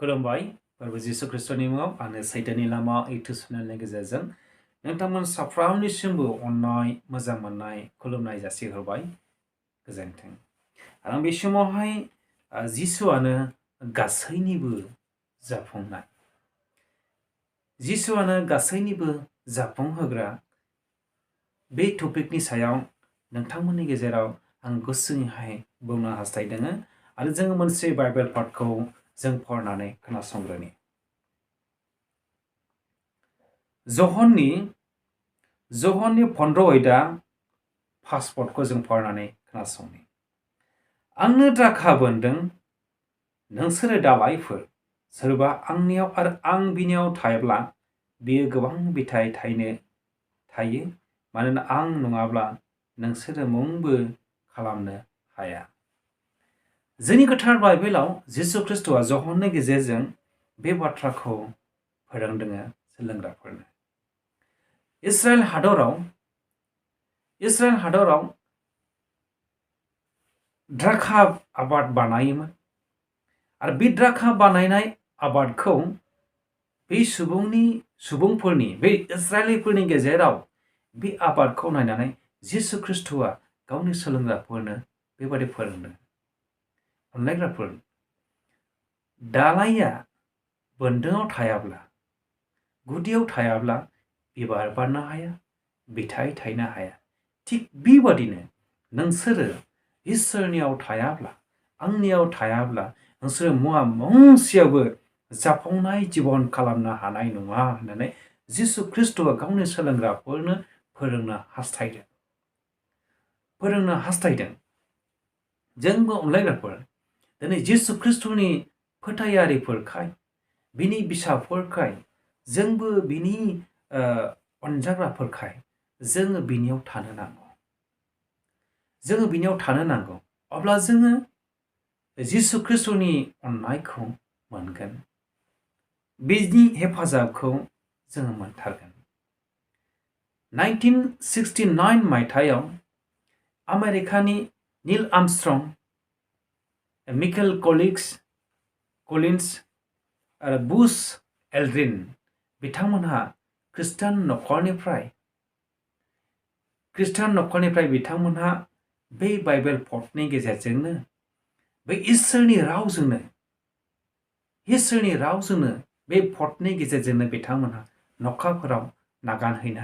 खुलुमबाय फोरबो जिसु ख्रिस्टनि मुङाव आङो सैथोनि लामा इउटुब चेनेलनि गेजेरजों नोंथांमोन साफ्रोमनिसिमबो अननाय मोजां मोननाय खुलुमनाय जासिहरबाय गोजोन्थों। आं बे समावहाय जिसुआनो गासैनिबो जाफुंनाय, जिसुआनो गासैनिबो जाफुंहोग्रा बे टपिकनि सायाव नोंथांमोननि गेजेराव आं गुसुङैहाय बुंनो हास्थायदों आरो जोङो मोनसे बाइबेल पार्टखौ जों फरायनानै खोनासंग्रोनि। जहननि 15 आयदा पासपर्टखौ जों फरायनानै खोनासंनि। आंनो द्राखा बोन्दों, नोंसोरो दालाइफोर। सोरबा आंनियाव आरो आं बिनियाव थायोब्ला बियो गोबां बिथाइ थायो, मानोना आं नङाब्ला नोंसोरो मुंबो खालामनो हाया। जोंनि गोथार बाइबेलाव जिसु ख्रिस्ट'आ जहननि गेजेरजों बे बाथ्राखौ फोरोंदों सोलोंग्राफोरनो। इस्राएल हादराव द्राखा आबाद बानायोमोन आरो बे द्राखा बानायनाय आबादखौ बे सुबुंफोरनि बे इस्राएलिफोरनि गेजेराव बे आबादखौ नायनानै जिसु ख्रिस्ट'आ गावनि सोलोंग्राफोरनो बेबादि फोरोंदों। अनलायग्राफोर, दालाइया बोन्दोङाव थायाब्ला, गुदियाव थायाब्ला बिबार बारनो हाया, बिथाइ थायनो हाया। थिग बेबादिनो नोंसोरो इसोरनियाव थायाब्ला, आंनियाव थायाब्ला नोंसोरो मुवा मोनसेयावबो जाफुंनाय जिबन खालामनो हानाय नङा होननानै जिसु ख्रिस्ट'आ गावनि सोलोंग्राफोरनो फोरोंनो हास्थायदों। जोंबो अनलायग्राफोर, दिनै जिसु ख्रिस्ट'नि फोथायारिफोरखाय, बिनि बिसाफोरखाय, जोंबो बिनि अनजाग्राफोरखाय जोङो बिनियाव थानो नांगौ। अब्ला जोङो जिसु ख्रिस्ट'नि अननायखौ मोनगोन, बिनि हेफाजाबखौ जोङो मोनथारगोन। 1969 मायथाइयाव आमेरिकानि नील आर्मस्ट्रं, मिकेल कलिन्स आरो बुश एल्ड्रिन बिथांमोनहा खृष्टान न'खरनिफ्राय बिथांमोनहा बे बाइबेल पटनि गेजेरजोंनो, बे इसोरनि रावजोंनो बे पटनि गेजेरजोंनो बिथांमोनहा न'खरफोराव आगान हैनो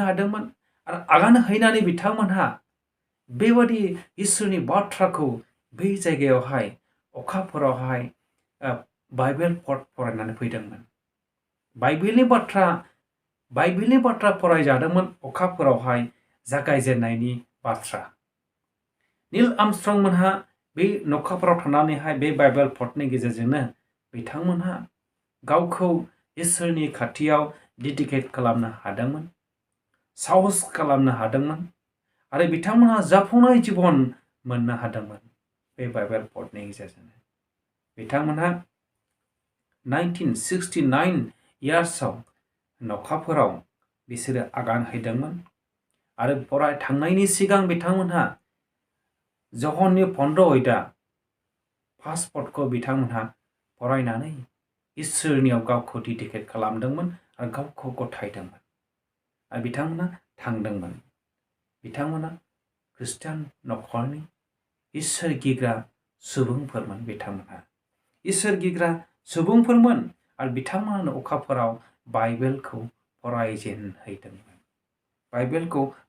हादोंमोन आरो आगान हैनानै बिथांमोनहा बेबादि इसोरनि बाथ्राखौ बै जायगायावहाय अखाफोरावहाय बाइबेल पट फरायनानै फैदोंमोन। बाइबेलनि बाथ्रा फरायजादोंमोन अखाफोरावहाय जागायजेननायनि बाथ्रा। नील आर्मस्ट्रं मोनहा बे न'खरफोराव थानानैहाय बे बाइबेल पटनि गेजेरजोंनो बिथांमोनहा गावखौ इसोरनि खाथियाव डेडिकेट खालामनो हादोंमोन, साहस खालामनो हादोंमोन आरो बिथांमोनहा जाफुंनाय जिबन मोननो हादोंमोन बे बाइबेल पटनि गेजेरजोंनो। बिथांमोनहा 1969 इयार्सआव न'खरफोराव बिसोरो आगान हैदोंमोन आरो फरायथांनायनि सिगां बिथांमोनहा जहननि 15 आयदा पासपर्टखौ बिथांमोनहा फरायनानै इसोरनियाव गावखौ डेडिकेट खालामदोंमोन आरो गावखौ गथायदोंमोन आरो बिथांमोना थांदोंमोन। बिथांमोना खृष्टान न'खरनि इसोर गिग्रा सुबुंफोरमोन। बिथांमोनहा इसोर गिग्रा सुबुंफोरमोन आरो बिथांमोनानो अखाफोराव बाइबेलखौ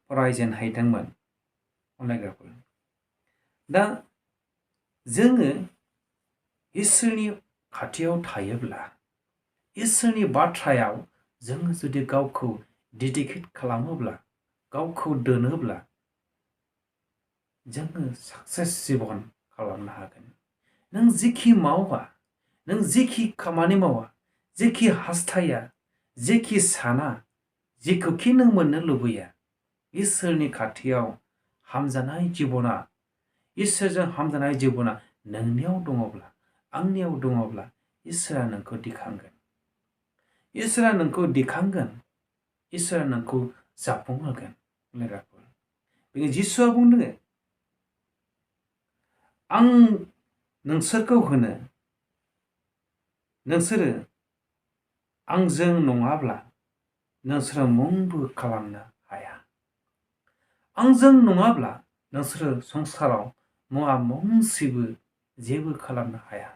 फरायजेनहैदोंमोन। अनलायग्राफोर, दा जोङो इसोरनि खाथियाव थायोब्ला, इसोरनि बाथ्रायाव जोङो जुदि गावखौ डेडिकेट खालामोब्ला, गावखौ दोनोब्ला, जोङो साक्सेस जिबन खालामनो हागोन। नों जेखि मावा, नों जेखि खामानि मावा, जेखि हास्थाया, जेखि साना, जेखौखि नों मोननो लुबैया, इसोरनि खाथियाव इसोरजों हामजानाय जिबना नोंनियाव दङब्ला, आंनियाव दङब्ला, इसोरा नोंखौ दिखांगोन, इसोरा नोंखौ जाफुंहोगोन। बेनो जिसुआ बुंदों, आं नोंसोरखौ होनो नोंसोरो आंजों नङाब्ला नोंसोरो मुंबो खालामनो हाया आंजों नङाब्ला नोंसोरो संसाराव मुवा मोनसेबो जेबो खालामनो हाया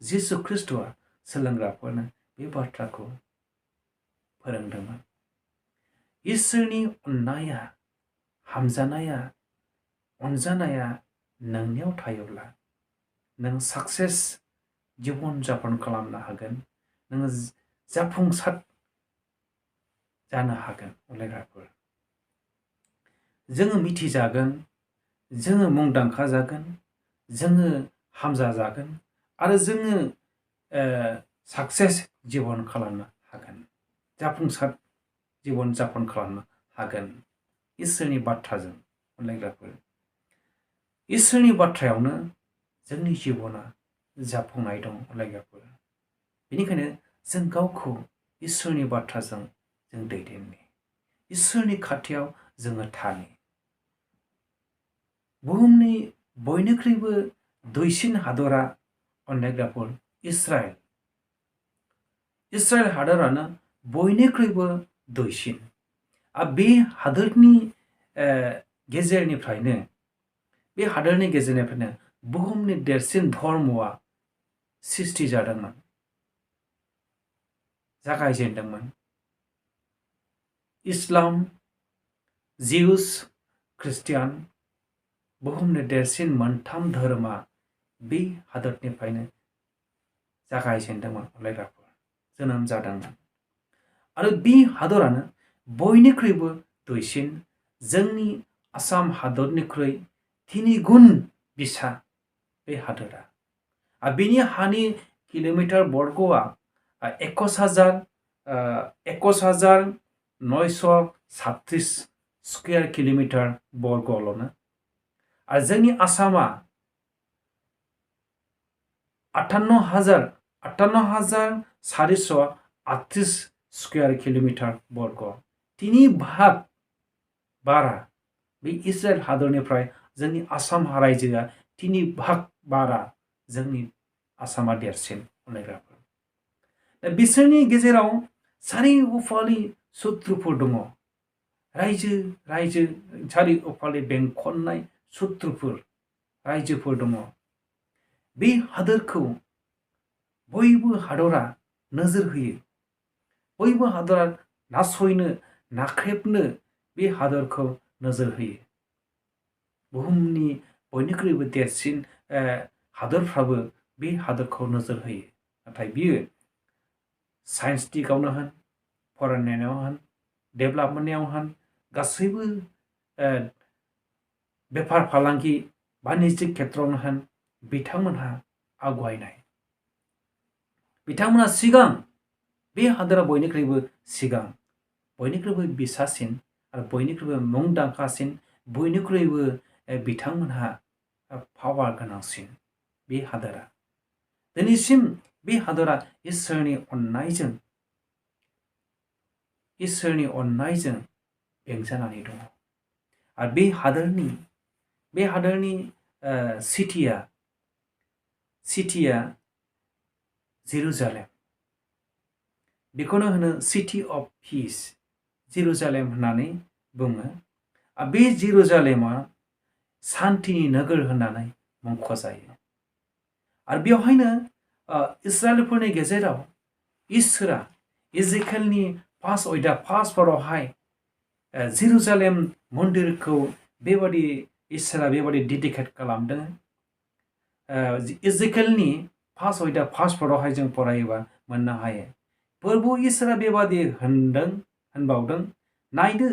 जिसु ख्रीष्टआ सोलोंग्राफोरनो बे बाथ्राखौ फोरोंदोंमोन इसोरनि अननाया हामजानाया अनजानाया नोंनियाव थायोब्ला नों साक्सेस जीवन जापन खालामनो हागोन नों जाफुंसार जानो हागोन अनलायग्राफोर जोङो मिथिजागोन जोङो मुंदांखा जागोन जोङो हामजा जागोन आरो जोङो साक्सेस जीवन खालामनो हागोन जाफुंसार जीवन जापन खालामनो हागोन इसोरनि बाथ्राजों अनलायग्राफोर इसोरनि बाथ्रायावनो जोंनि जीवना जाफुंनाय दं अनलायग्राफोर बेनिखायनो जों गावखौ इसोरनि बाथ्राजों जों दैदेननि इसोरनि खाथियाव जोङो थानि बुहुमनि बयनिख्रुइबो दुइसिन हादरा अनलायग्राफोर इस्राएल हादरानो बयनिख्रुइबो दुइसिन बे हादोरनि गेजेरनिफ्रायनो बुहुमनि देरसिन धर्मआ सृष्टि जादोंमोन जागायजेनदोंमोन इस्लाम जिउस ख्रिस्टियान बुहुमनि देरसिन मोनथाम धोरोमा बे हादोरनिफ्रायनो जागायजेनदोंमोन अनलायग्राफोर जोनोम जादोंमोन आरो बे हादरानो बयनिख्रुइबो दुइसिन जोंनि आसाम हादरनिख्रुइ 3 गुन बिसा बे हादरा बेनि हानि किलोमिटार बर्गआ 21,936 स्क्वायर किलोमिटार बर्गल'नो आरो जोंनि आसामा 58,438 स्क्वायर किलोमिटार बर्ग 3 भाग बारा बे इस्राएल हादरनिफ्राय जोंनि आसाम रायजोआ 3 भाग बारा जोंनि आसामा देरसिन अनलायग्राफोर दा बिसोरनि गेजेराव सारि उफालि शत्रुफोर दङ रायजो सारि उफालि बेंखननाय शत्रुफोर रायजोफोर दङ बे हादोरखौ बयबो हादरा नोजोर होयो बयबो हादरा नासयनो नाख्रेबनो बे हादरखौ नोजोर होयो बुहुमनि बयनिख्रुइबो देरसिन हादरफ्राबो बे हादरखौ नोजोर होयो नाथाय बियो साइन्टिस्टआवनो होन फरायनायाव होन डेभेलपमेन्टआव होन गासैबो बेफार फालांगि बाणिज्यिक खेत्रआवनो होन बिथांमोनहा आवगायनाय बिथांमोनहा सिगां बे हादरा बयनिख्रुइबो सिगां बयनिख्रुइबो बिसासिन आरो बयनिख्रुइबो मुंदांखासिन बयनिख्रुइबो बिथांमोनहा पावार गोनांसिन बे हादरा दिनैसिम बे हादरा इसोरनि अननायजों बेंजानानै दङ आरो बे हादरनि सिटिया जेरुजालेम बेखौनो होनो सिटी अफ पिस जेरुजालेम होननानै बुङो बे जेरुजालेमा शान्तिनि नोगोर होननानै मुंख'जायो आरो बेवहायनो इस्राएलफोरनि गेजेराव इसोरा इजिकेलनि 5:5 जेरुजालेम मन्दिरखौ बेबादि इसोरा बेबादि डेडिकेट खालामदों इजिकेलनि 5:5 जों फरायोबा मोननो हायो प्रभु इसोरा बेबादि होनबावदों नायदो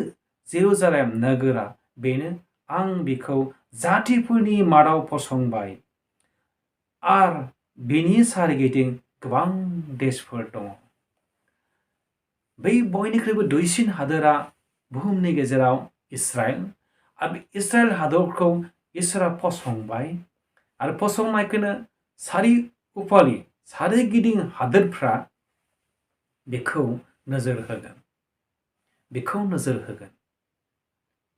जेरुजालेम नोगोरा बेनो आं बिखौ जातिफोरनि मादाव फसंबाय आरो बिनि सारिगिदिं गोबां देशफोर दङ बै बयनिख्रुइबो दुइसिन हादोरा बुहुमनि गेजेराव इस्राएल आरो इस्राएल हादरखौ इसोरा फसंबाय आरो फसंनायखौनो सारिगिदिं हादोरफ्रा बेखौ नोजोर होगोन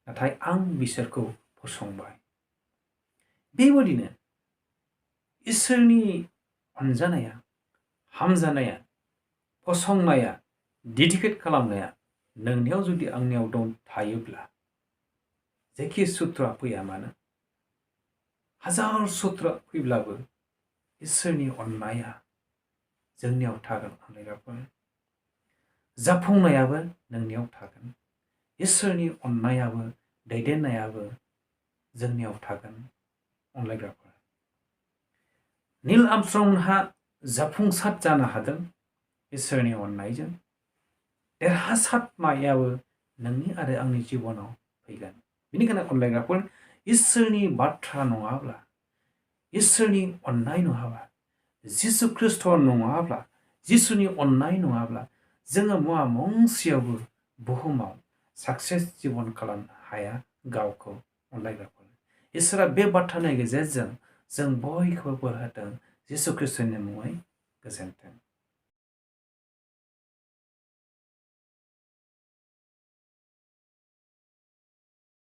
नाथाय आं बिसोरखौ फसंबाय बेबादिनो इसोरनि अनजानाया, हामजानाया, फसंनाया, डेडिकेट खालामनाया नोंनियाव जुदि आंनियाव दं थायोब्ला जेखि सुथुरा फैया मानो, हाजार सुथुरा फैब्लाबो इसोरनि अननाया जोंनियाव थागोन अनलायग्राफोर। जाफुंनायाबो नोंनियाव थागोन। इसोरनि अननायाबो दैदेननायाबो जोंनियाव थागोन अनलायग्राफोर। नील आर्मस्ट्रंहा जाफुंसार जानो हादों इसोरनि अननायजों। देरहासारनायाबो नोंनि आरो आंनि जिबनाव फैगोन। बेनिखायनो अनलायग्राफोर, इसोरनि बाथ्रा नङाब्ला, इसोरनि अननाय नङाब्ला, जिसु ख्रिस्ट' नङाब्ला, जिसुनि अननाय नङाब्ला जोङो मुवा मोनसेयावबो बुहुमाव साक्सेस जिबन खालामनो हाया गावखौ अनलायग्राफोर। इसोरा बे बाथ्रानि गेजेरजों जों बयखौबो बोर होदों जिसु ख्रिस्ट'नि मुङै गोजोन्थों।